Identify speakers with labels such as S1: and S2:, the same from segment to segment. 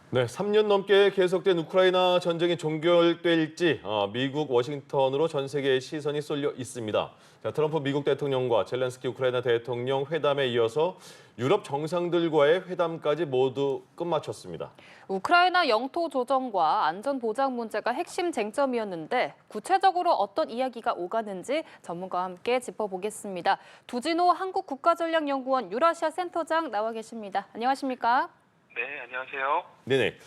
S1: 네, 3년 넘게 계속된 우크라이나 전쟁이 종결될지 미국 워싱턴으로 전 세계의 시선이 쏠려 있습니다. 자, 트럼프 미국 대통령과 젤렌스키 우크라이나 대통령 회담에 이어서 유럽 정상들과의 회담까지 모두 끝마쳤습니다.
S2: 우크라이나 영토 조정과 안전 보장 문제가 핵심 쟁점이었는데 구체적으로 어떤 이야기가 오가는지 전문가와 함께 짚어보겠습니다. 두진호 한국국가전략연구원 유라시아 센터장 나와 계십니다. 안녕하십니까?
S3: 네, 안녕하세요.
S1: 네네.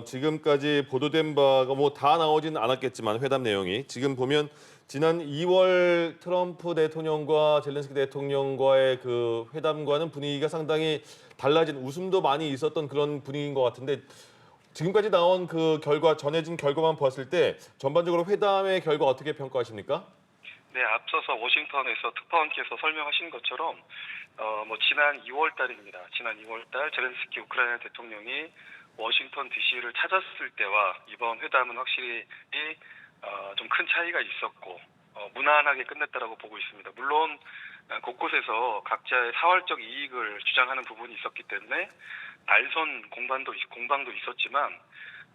S1: 지금까지 보도된 바가 뭐 다 나오지는 않았겠지만 회담 내용이 지금 보면 지난 2월 트럼프 대통령과 젤렌스키 대통령과의 그 회담과는 분위기가 상당히 달라진 웃음도 많이 있었던 그런 분위기인 것 같은데 지금까지 나온 그 결과 전해진 결과만 봤을 때 전반적으로 회담의 결과 어떻게 평가하십니까?
S3: 네, 앞서서 워싱턴에서 특파원께서 설명하신 것처럼 지난 2월 달입니다. 지난 2월 달 젤렌스키 우크라이나 대통령이 워싱턴 DC를 찾았을 때와 이번 회담은 확실히 좀 큰 차이가 있었고 무난하게 끝냈다라고 보고 있습니다. 물론 곳곳에서 각자의 사활적 이익을 주장하는 부분이 있었기 때문에 날선 공방도 있었지만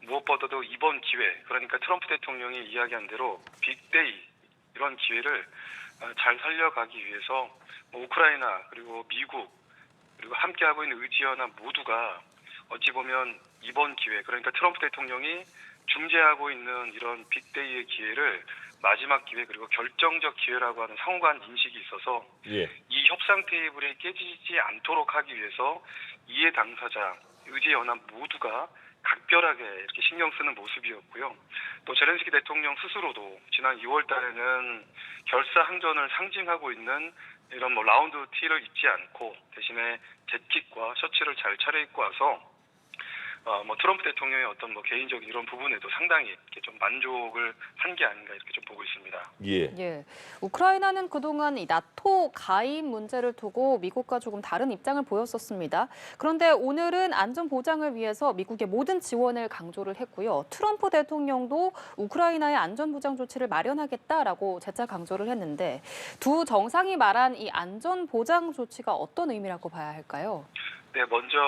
S3: 무엇보다도 이번 기회, 그러니까 트럼프 대통령이 이야기한 대로 빅데이 이런 기회를 잘 살려가기 위해서 우크라이나 그리고 미국 그리고 함께하고 있는 의지연합 모두가 어찌 보면 이번 기회, 그러니까 트럼프 대통령이 중재하고 있는 이런 빅데이의 기회를 마지막 기회 그리고 결정적 기회라고 하는 상호간 인식이 있어서
S1: 예.
S3: 이 협상 테이블이 깨지지 않도록 하기 위해서 이해 당사자, 의제연합 모두가 각별하게 이렇게 신경 쓰는 모습이었고요. 또 젤렌스키 대통령 스스로도 지난 2월 달에는 결사항전을 상징하고 있는 이런 라운드 티를 입지 않고 대신에 재킷과 셔츠를 잘 차려입고 와서 트럼프 대통령의 어떤 개인적인 이런 부분에도 상당히 이렇게 좀 만족을 한 게 아닌가 이렇게 좀 보고 있습니다.
S1: 예.
S2: 예, 우크라이나는 그동안 이 나토 가입 문제를 두고 미국과 조금 다른 입장을 보였었습니다. 그런데 오늘은 안전 보장을 위해서 미국의 모든 지원을 강조를 했고요. 트럼프 대통령도 우크라이나의 안전 보장 조치를 마련하겠다라고 재차 강조를 했는데 두 정상이 말한 이 안전 보장 조치가 어떤 의미라고 봐야 할까요?
S3: 네, 먼저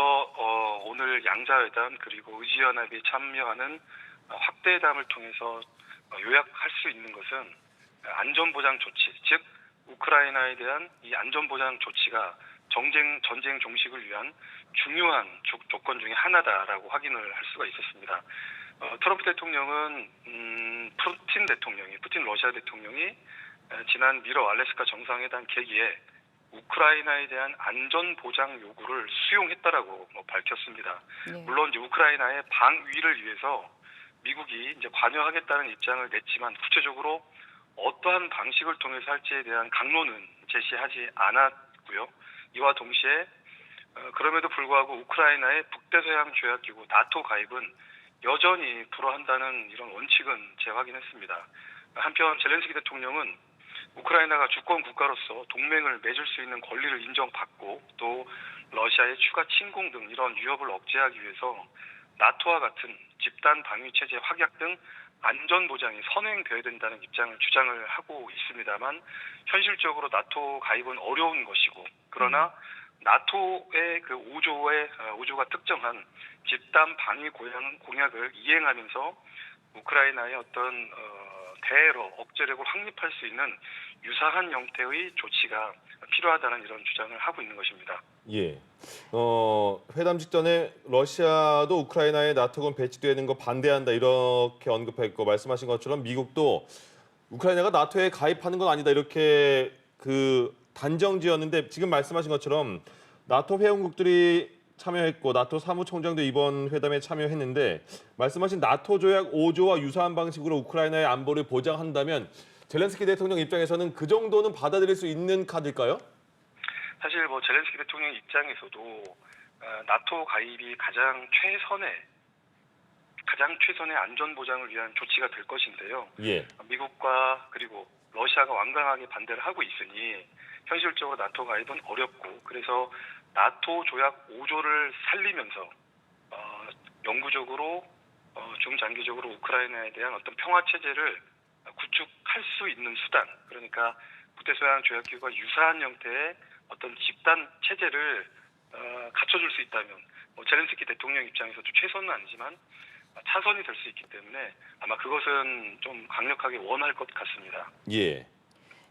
S3: 오늘 양자회담 그리고 의지연합이 참여하는 확대회담을 통해서 요약할 수 있는 것은 안전보장 조치, 즉 우크라이나에 대한 이 안전보장 조치가 전쟁 종식을 위한 중요한 조건 중에 하나다라고 확인을 할 수가 있었습니다. 트럼프 대통령은 푸틴 러시아 대통령이 지난 미러 알래스카 정상회담 계기에 우크라이나에 대한 안전 보장 요구를 수용했다라고 밝혔습니다.
S2: 네.
S3: 물론 이제 우크라이나의 방위를 위해서 미국이 이제 관여하겠다는 입장을 냈지만 구체적으로 어떠한 방식을 통해서 할지에 대한 강론은 제시하지 않았고요. 이와 동시에 그럼에도 불구하고 우크라이나의 북대서양 조약기구 나토 가입은 여전히 불허한다는 이런 원칙은 재확인했습니다. 한편 젤렌스키 대통령은 우크라이나가 주권 국가로서 동맹을 맺을 수 있는 권리를 인정받고 또 러시아의 추가 침공 등 이런 위협을 억제하기 위해서 나토와 같은 집단 방위 체제 확약 등 안전 보장이 선행되어야 된다는 입장을 주장을 하고 있습니다만 현실적으로 나토 가입은 어려운 것이고 그러나 나토의 그 5조가 특정한 집단 방위 공약을 이행하면서 우크라이나의 어떤 대러 억제력을 확립할 수 있는 유사한 형태의 조치가 필요하다는 이런 주장을 하고 있는 것입니다.
S1: 예. 회담 직전에 러시아도 우크라이나에 나토군 배치되는 거 반대한다 이렇게 언급했고 말씀하신 것처럼 미국도 우크라이나가 나토에 가입하는 건 아니다 이렇게 그 단정지었는데 지금 말씀하신 것처럼 나토 회원국들이 참여했고 나토 사무총장도 이번 회담에 참여했는데 말씀하신 나토 조약 5조와 유사한 방식으로 우크라이나의 안보를 보장한다면 젤렌스키 대통령 입장에서는 그 정도는 받아들일 수 있는 카드일까요?
S3: 사실 젤렌스키 대통령 입장에서도 나토 가입이 가장 최선의 안전 보장을 위한 조치가 될 것인데요.
S1: 예.
S3: 미국과 그리고 러시아가 완강하게 반대를 하고 있으니 현실적으로 나토 가입은 어렵고 그래서 나토 조약 5조를 살리면서 영구적으로 중장기적으로 우크라이나에 대한 어떤 평화 체제를 구축할 수 있는 수단, 그러니까 북대서양 조약기구와 유사한 형태의 어떤 집단 체제를 갖춰줄 수 있다면 젤렌스키 대통령 입장에서도 최선은 아니지만 차선이 될 수 있기 때문에 아마 그것은 좀 강력하게 원할 것 같습니다.
S1: 예.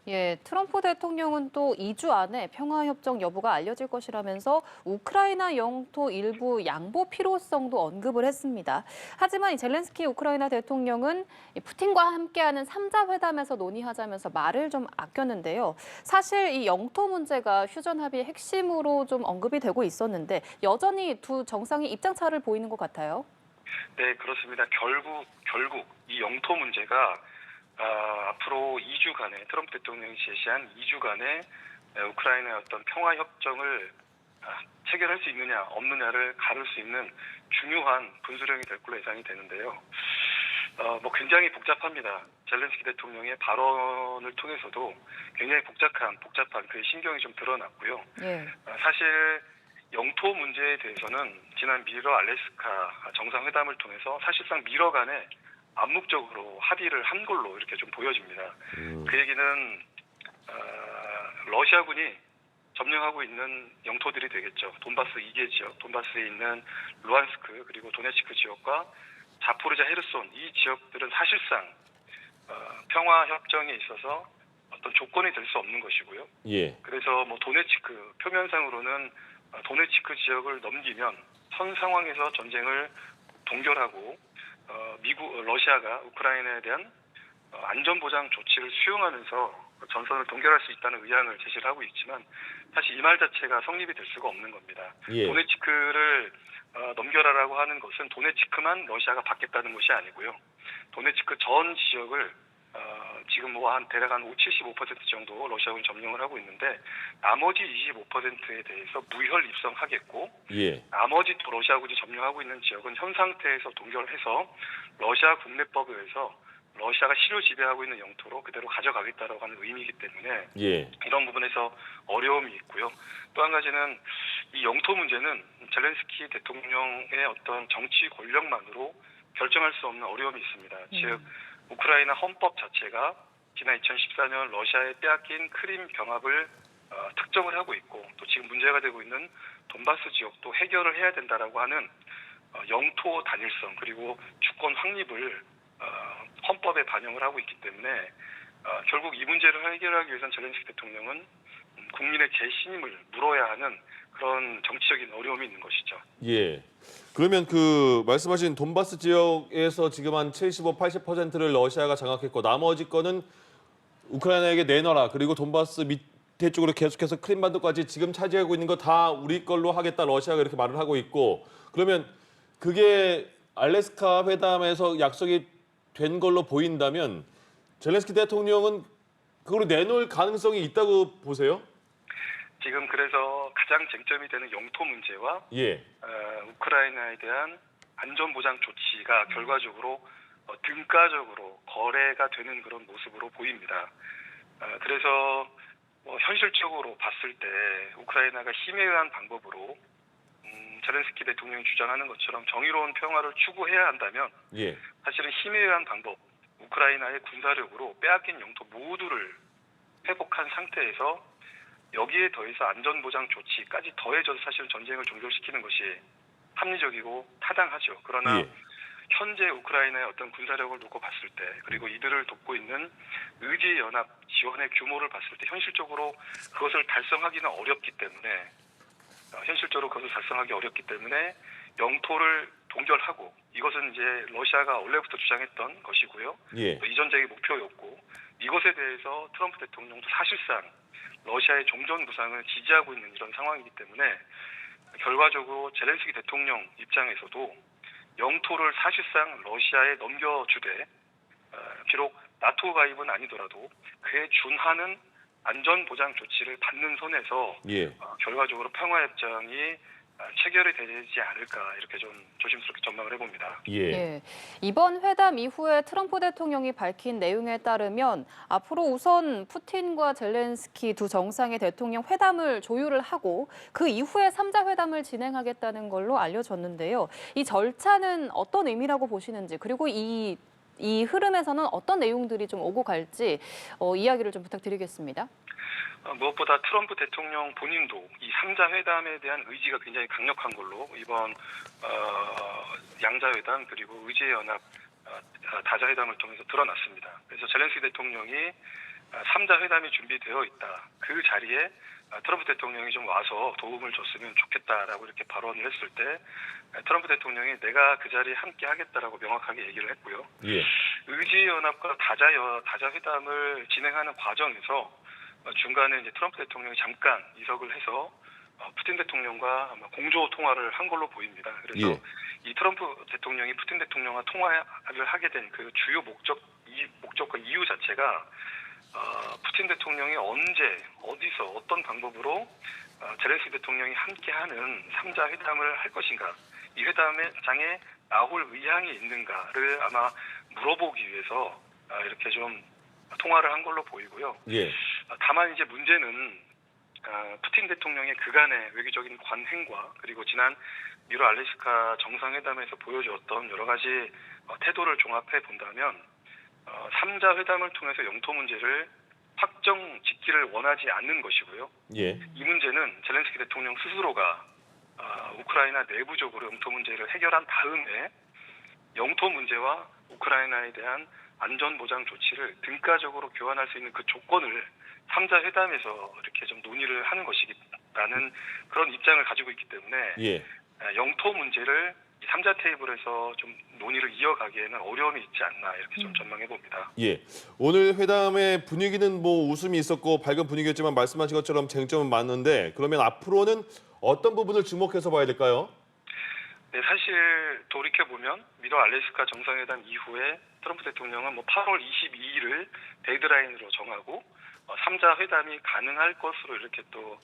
S2: 예, 트럼프 대통령은 또 2주 안에 평화협정 여부가 알려질 것이라면서 우크라이나 영토 일부 양보 필요성도 언급을 했습니다. 하지만 이 젤렌스키 우크라이나 대통령은 이 푸틴과 함께하는 3자 회담에서 논의하자면서 말을 좀 아꼈는데요. 사실 이 영토 문제가 휴전 합의의 핵심으로 좀 언급이 되고 있었는데 여전히 두 정상이 입장차를 보이는 것 같아요.
S3: 네, 그렇습니다. 결국 이 영토 문제가 앞으로 2주간의 트럼프 대통령이 제시한 2주간의 우크라이나의 어떤 평화 협정을 체결할 수 있느냐 없느냐를 가를 수 있는 중요한 분수령이 될 걸로 예상이 되는데요. 굉장히 복잡합니다. 젤렌스키 대통령의 발언을 통해서도 굉장히 복잡한 그의 신경이 좀 드러났고요.
S2: 예.
S3: 사실 영토 문제에 대해서는 지난 미러 알래스카 정상회담을 통해서 사실상 미러 간에 암묵적으로 합의를 한 걸로 이렇게 좀 보여집니다. 그 얘기는 러시아군이 점령하고 있는 영토들이 되겠죠. 돈바스 2개 지역, 돈바스에 있는 루안스크 그리고 도네츠크 지역과 자포르자 헤르손 이 지역들은 사실상 평화 협정에 있어서 어떤 조건이 될 수 없는 것이고요.
S1: 예.
S3: 그래서 도네츠크 표면상으로는 도네츠크 지역을 넘기면 현 상황에서 전쟁을 동결하고 러시아가 우크라이나에 대한 안전보장 조치를 수용하면서 전선을 동결할 수 있다는 의향을 제시를 하고 있지만 사실 이 말 자체가 성립이 될 수가 없는 겁니다.
S1: 예.
S3: 도네츠크를 넘겨라라고 하는 것은 도네츠크만 러시아가 받겠다는 것이 아니고요. 도네츠크 전 지역을 지금 대략 한 75% 정도 러시아군이 점령을 하고 있는데 나머지 25%에 대해서 무혈 입성하겠고
S1: 예.
S3: 나머지 또 러시아군이 점령하고 있는 지역은 현 상태에서 동결해서 러시아 국내법에 의해서 러시아가 실효 지배하고 있는 영토로 그대로 가져가겠다라고 하는 의미이기 때문에
S1: 예.
S3: 이런 부분에서 어려움이 있고요. 또 한 가지는 이 영토 문제는 젤렌스키 대통령의 어떤 정치 권력만으로 결정할 수 없는 어려움이 있습니다. 즉 우크라이나 헌법 자체가 지난 2014년 러시아에 빼앗긴 크림 병합을 특정을 하고 있고 또 지금 문제가 되고 있는 돈바스 지역도 해결을 해야 된다라고 하는 영토 단일성 그리고 주권 확립을 헌법에 반영을 하고 있기 때문에 결국 이 문제를 해결하기 위해서는 젤렌스키 대통령은 국민의 재신임을 물어야 하는 그런 정치적인 어려움이 있는 것이죠.
S1: 예. 그러면 말씀하신 돈바스 지역에서 지금 한 75, 80%를 러시아가 장악했고 나머지 거는 우크라이나에게 내놔라. 그리고 돈바스 밑에 쪽으로 계속해서 크림반도까지 지금 차지하고 있는 거 다 우리 걸로 하겠다. 러시아가 이렇게 말을 하고 있고 그러면 그게 알래스카 회담에서 약속이 된 걸로 보인다면 젤렌스키 대통령은 그걸 내놓을 가능성이 있다고 보세요?
S3: 지금 그래서 가장 쟁점이 되는 영토 문제와
S1: 예.
S3: 우크라이나에 대한 안전보장 조치가 결과적으로 등가적으로 거래가 되는 그런 모습으로 보입니다. 그래서 현실적으로 봤을 때 우크라이나가 힘에 의한 방법으로 젤렌스키 대통령이 주장하는 것처럼 정의로운 평화를 추구해야 한다면
S1: 예.
S3: 사실은 힘에 의한 방법, 우크라이나의 군사력으로 빼앗긴 영토 모두를 회복한 상태에서 여기에 더해서 안전보장 조치까지 더해져서 사실 전쟁을 종결시키는 것이 합리적이고 타당하죠. 그러나
S1: 예.
S3: 현재 우크라이나의 어떤 군사력을 놓고 봤을 때 그리고 이들을 돕고 있는 의지연합 지원의 규모를 봤을 때 현실적으로 그것을 달성하기는 어렵기 때문에 영토를 동결하고 이것은 이제 러시아가 원래부터 주장했던 것이고요.
S1: 예.
S3: 이 전쟁의 목표였고 이것에 대해서 트럼프 대통령도 사실상 러시아의 종전 부상을 지지하고 있는 이런 상황이기 때문에 결과적으로 젤렌스키 대통령 입장에서도 영토를 사실상 러시아에 넘겨주되 비록 나토 가입은 아니더라도 그에 준하는 안전보장 조치를 받는 선에서
S1: 예.
S3: 결과적으로 평화협정이 체결이 되지 않을까 이렇게 좀 조심스럽게 전망을 해봅니다.
S1: 예.
S2: 예. 이번 회담 이후에 트럼프 대통령이 밝힌 내용에 따르면 앞으로 우선 푸틴과 젤렌스키 두 정상의 대통령 회담을 조율을 하고 그 이후에 3자 회담을 진행하겠다는 걸로 알려졌는데요. 이 절차는 어떤 의미라고 보시는지 그리고 이 흐름에서는 어떤 내용들이 좀 오고 갈지 이야기를 좀 부탁드리겠습니다.
S3: 무엇보다 트럼프 대통령 본인도 이 3자 회담에 대한 의지가 굉장히 강력한 걸로 이번 양자회담 그리고 의제연합 다자회담을 통해서 드러났습니다. 그래서 젤렌스키 대통령이 3자 회담이 준비되어 있다. 그 자리에 트럼프 대통령이 좀 와서 도움을 줬으면 좋겠다라고 이렇게 발언을 했을 때 트럼프 대통령이 내가 그 자리에 함께 하겠다라고 명확하게 얘기를 했고요.
S1: 예.
S3: 의제연합과 다자회담을 진행하는 과정에서 중간에 이제 트럼프 대통령이 잠깐 이석을 해서 푸틴 대통령과 아마 공조 통화를 한 걸로 보입니다. 그래서
S1: 예.
S3: 이 트럼프 대통령이 푸틴 대통령과 통화를 하게 된 그 주요 목적과 이유 자체가 푸틴 대통령이 언제 어디서 어떤 방법으로 젤렌스키 대통령이 함께하는 3자 회담을 할 것인가, 이 회담장에 나올 의향이 있는가를 아마 물어보기 위해서 이렇게 좀 통화를 한 걸로 보이고요.
S1: 예.
S3: 다만 이제 문제는 푸틴 대통령의 그간의 외교적인 관행과 그리고 지난 미로 알래스카 정상회담에서 보여주었던 여러 가지 태도를 종합해 본다면 3자 회담을 통해서 영토 문제를 확정 짓기를 원하지 않는 것이고요.
S1: 예.
S3: 이 문제는 젤렌스키 대통령 스스로가 우크라이나 내부적으로 영토 문제를 해결한 다음에 영토 문제와 우크라이나에 대한 안전보장 조치를 등가적으로 교환할 수 있는 그 조건을 3자 회담에서 이렇게 좀 논의를 하는 것이라는 그런 입장을 가지고 있기 때문에
S1: 예.
S3: 영토 문제를 이 3자 테이블에서 좀 논의를 이어가기에는 어려움이 있지 않나 이렇게 좀 전망해 봅니다.
S1: 예. 오늘 회담의 분위기는 뭐 웃음이 있었고 밝은 분위기였지만 말씀하신 것처럼 쟁점은 많은데 그러면 앞으로는 어떤 부분을 주목해서 봐야 될까요?
S3: 네, 사실 돌이켜 보면 미러 알래스카 정상회담 이후에 트럼프 대통령은 뭐 8월 22일을 데드라인으로 정하고 3자 회담이 가능할 것으로 이렇게 또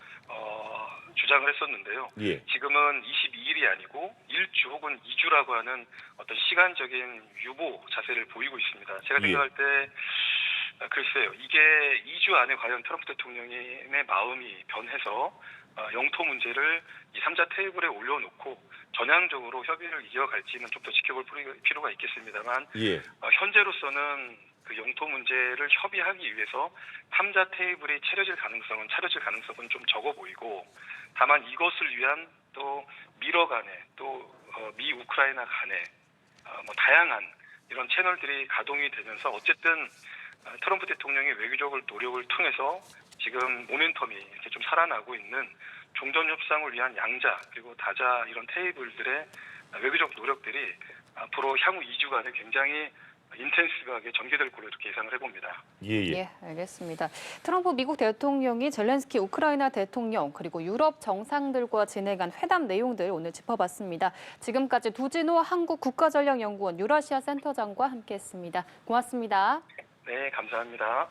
S3: 주장을 했었는데요.
S1: 예.
S3: 지금은 22일이 아니고 1주 혹은 2주라고 하는 어떤 시간적인 유보 자세를 보이고 있습니다. 제가
S1: 예.
S3: 생각할 때 글쎄요, 이게 2주 안에 과연 트럼프 대통령의 마음이 변해서 영토 문제를 이 3자 테이블에 올려놓고 전향적으로 협의를 이어갈지는 좀 더 지켜볼 필요가 있겠습니다만
S1: 예.
S3: 현재로서는 그 영토 문제를 협의하기 위해서 3자 테이블이 차려질 가능성은 좀 적어 보이고, 다만 이것을 위한 또 미러 간에 또 미 우크라이나 간에 뭐 다양한 이런 채널들이 가동이 되면서 어쨌든 트럼프 대통령의 외교적인 노력을 통해서 지금 모멘텀이 이렇게 좀 살아나고 있는 종전 협상을 위한 양자 그리고 다자 이런 테이블들의 외교적 노력들이 앞으로 향후 2주간에 굉장히 인텐시브하게 전개될 걸로 이렇게 예상을 해봅니다.
S1: 예.
S2: 예, 알겠습니다. 트럼프 미국 대통령이 젤렌스키 우크라이나 대통령 그리고 유럽 정상들과 진행한 회담 내용들 오늘 짚어봤습니다. 지금까지 두진호 한국국가전략연구원 유라시아 센터장과 함께했습니다. 고맙습니다.
S3: 네, 감사합니다.